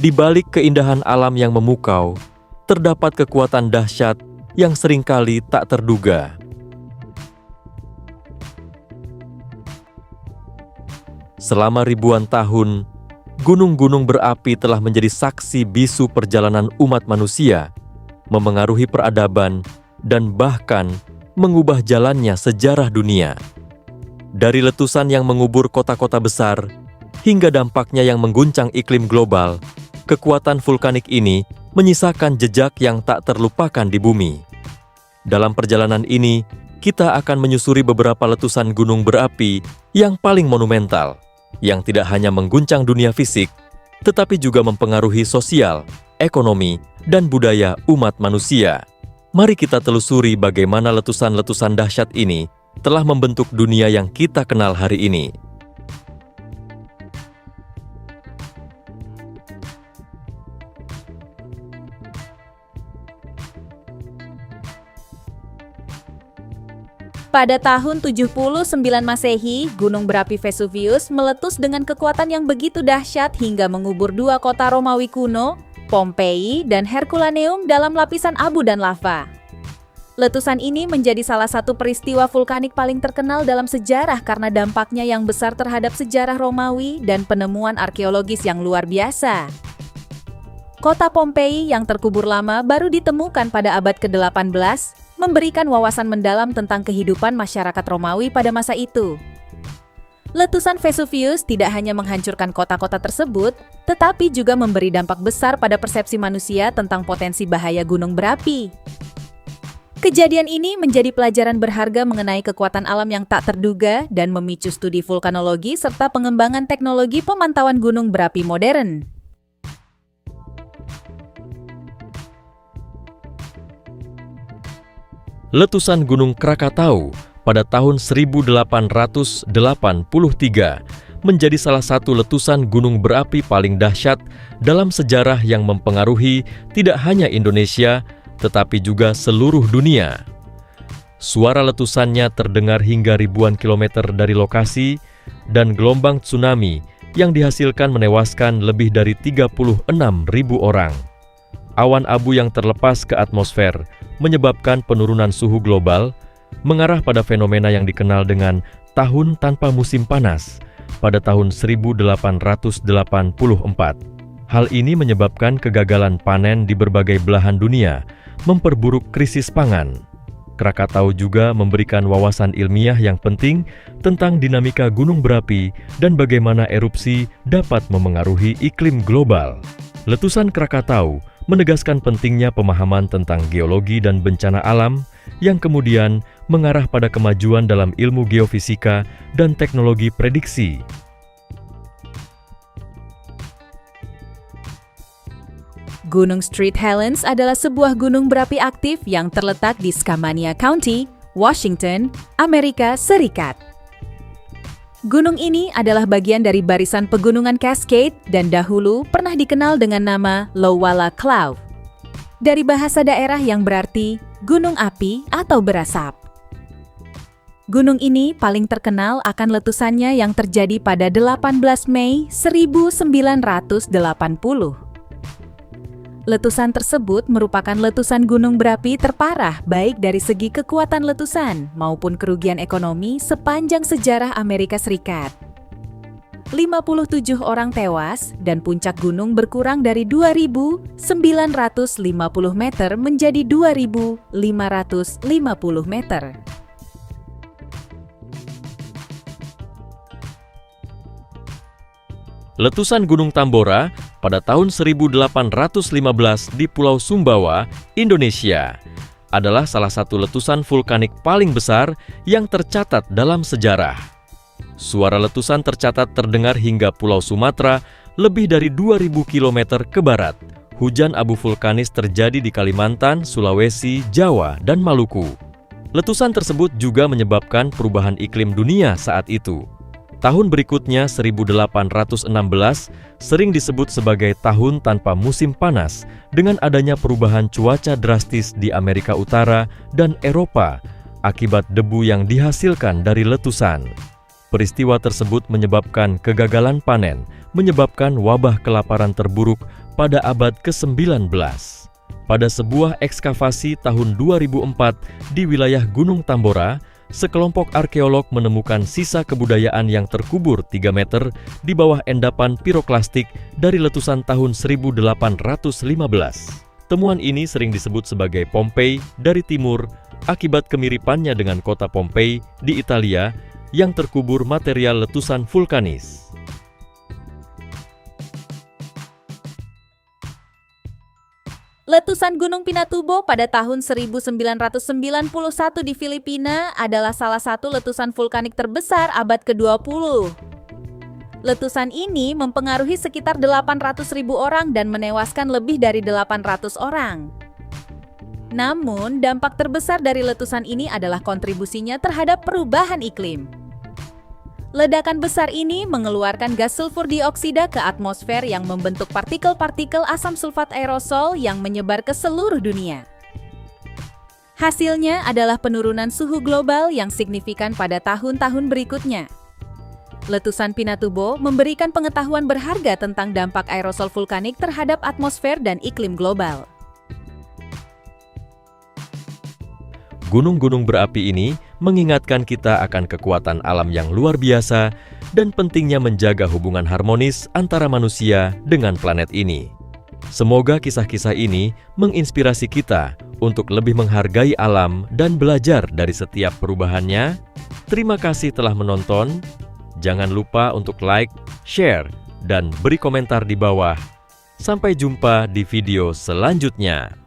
Di balik keindahan alam yang memukau, terdapat kekuatan dahsyat yang seringkali tak terduga. Selama ribuan tahun, gunung-gunung berapi telah menjadi saksi bisu perjalanan umat manusia, memengaruhi peradaban, dan bahkan mengubah jalannya sejarah dunia. Dari letusan yang mengubur kota-kota besar, hingga dampaknya yang mengguncang iklim global, kekuatan vulkanik ini menyisakan jejak yang tak terlupakan di bumi. Dalam perjalanan ini, kita akan menyusuri beberapa letusan gunung berapi yang paling monumental, yang tidak hanya mengguncang dunia fisik, tetapi juga mempengaruhi sosial, ekonomi, dan budaya umat manusia. Mari kita telusuri bagaimana letusan-letusan dahsyat ini telah membentuk dunia yang kita kenal hari ini. Pada tahun 79 Masehi, gunung berapi Vesuvius meletus dengan kekuatan yang begitu dahsyat hingga mengubur dua kota Romawi kuno, Pompei dan Herculaneum dalam lapisan abu dan lava. Letusan ini menjadi salah satu peristiwa vulkanik paling terkenal dalam sejarah karena dampaknya yang besar terhadap sejarah Romawi dan penemuan arkeologis yang luar biasa. Kota Pompei yang terkubur lama baru ditemukan pada abad ke-18, memberikan wawasan mendalam tentang kehidupan masyarakat Romawi pada masa itu. Letusan Vesuvius tidak hanya menghancurkan kota-kota tersebut, tetapi juga memberi dampak besar pada persepsi manusia tentang potensi bahaya gunung berapi. Kejadian ini menjadi pelajaran berharga mengenai kekuatan alam yang tak terduga dan memicu studi vulkanologi serta pengembangan teknologi pemantauan gunung berapi modern. Letusan Gunung Krakatau pada tahun 1883 menjadi salah satu letusan gunung berapi paling dahsyat dalam sejarah yang mempengaruhi tidak hanya Indonesia, tetapi juga seluruh dunia. Suara letusannya terdengar hingga ribuan kilometer dari lokasi, dan gelombang tsunami yang dihasilkan menewaskan lebih dari 36.000 orang. Awan abu yang terlepas ke atmosfer menyebabkan penurunan suhu global, mengarah pada fenomena yang dikenal dengan tahun tanpa musim panas pada tahun 1884. Hal ini menyebabkan kegagalan panen di berbagai belahan dunia, memperburuk krisis pangan. Krakatau juga memberikan wawasan ilmiah yang penting tentang dinamika gunung berapi dan bagaimana erupsi dapat memengaruhi iklim global. Letusan Krakatau menegaskan pentingnya pemahaman tentang geologi dan bencana alam yang kemudian mengarah pada kemajuan dalam ilmu geofisika dan teknologi prediksi. Gunung St. Helens adalah sebuah gunung berapi aktif yang terletak di Skamania County, Washington, Amerika Serikat. Gunung ini adalah bagian dari barisan pegunungan Cascade dan dahulu pernah dikenal dengan nama Lowala Cloud, dari bahasa daerah yang berarti gunung api atau berasap. Gunung ini paling terkenal akan letusannya yang terjadi pada 18 Mei 1980. Letusan tersebut merupakan letusan gunung berapi terparah baik dari segi kekuatan letusan maupun kerugian ekonomi sepanjang sejarah Amerika Serikat. 57 orang tewas dan puncak gunung berkurang dari 2.950 meter menjadi 2.550 meter. Letusan Gunung Tambora pada tahun 1815 di Pulau Sumbawa, Indonesia, adalah salah satu letusan vulkanik paling besar yang tercatat dalam sejarah. Suara letusan tercatat terdengar hingga Pulau Sumatera lebih dari 2.000 km ke barat. Hujan abu vulkanis terjadi di Kalimantan, Sulawesi, Jawa, dan Maluku. Letusan tersebut juga menyebabkan perubahan iklim dunia saat itu. Tahun berikutnya, 1816, sering disebut sebagai tahun tanpa musim panas dengan adanya perubahan cuaca drastis di Amerika Utara dan Eropa akibat debu yang dihasilkan dari letusan. Peristiwa tersebut menyebabkan kegagalan panen, menyebabkan wabah kelaparan terburuk pada abad ke-19. Pada sebuah ekskavasi tahun 2004 di wilayah Gunung Tambora, sekelompok arkeolog menemukan sisa kebudayaan yang terkubur 3 meter di bawah endapan piroklastik dari letusan tahun 1815. Temuan ini sering disebut sebagai Pompei dari timur akibat kemiripannya dengan kota Pompei di Italia yang terkubur material letusan vulkanis. Letusan Gunung Pinatubo pada tahun 1991 di Filipina adalah salah satu letusan vulkanik terbesar abad ke-20. Letusan ini mempengaruhi sekitar 800.000 orang dan menewaskan lebih dari 800 orang. Namun, dampak terbesar dari letusan ini adalah kontribusinya terhadap perubahan iklim. Ledakan besar ini mengeluarkan gas sulfur dioksida ke atmosfer yang membentuk partikel-partikel asam sulfat aerosol yang menyebar ke seluruh dunia. Hasilnya adalah penurunan suhu global yang signifikan pada tahun-tahun berikutnya. Letusan Pinatubo memberikan pengetahuan berharga tentang dampak aerosol vulkanik terhadap atmosfer dan iklim global. Gunung-gunung berapi ini mengingatkan kita akan kekuatan alam yang luar biasa dan pentingnya menjaga hubungan harmonis antara manusia dengan planet ini. Semoga kisah-kisah ini menginspirasi kita untuk lebih menghargai alam dan belajar dari setiap perubahannya. Terima kasih telah menonton. Jangan lupa untuk like, share, dan beri komentar di bawah. Sampai jumpa di video selanjutnya.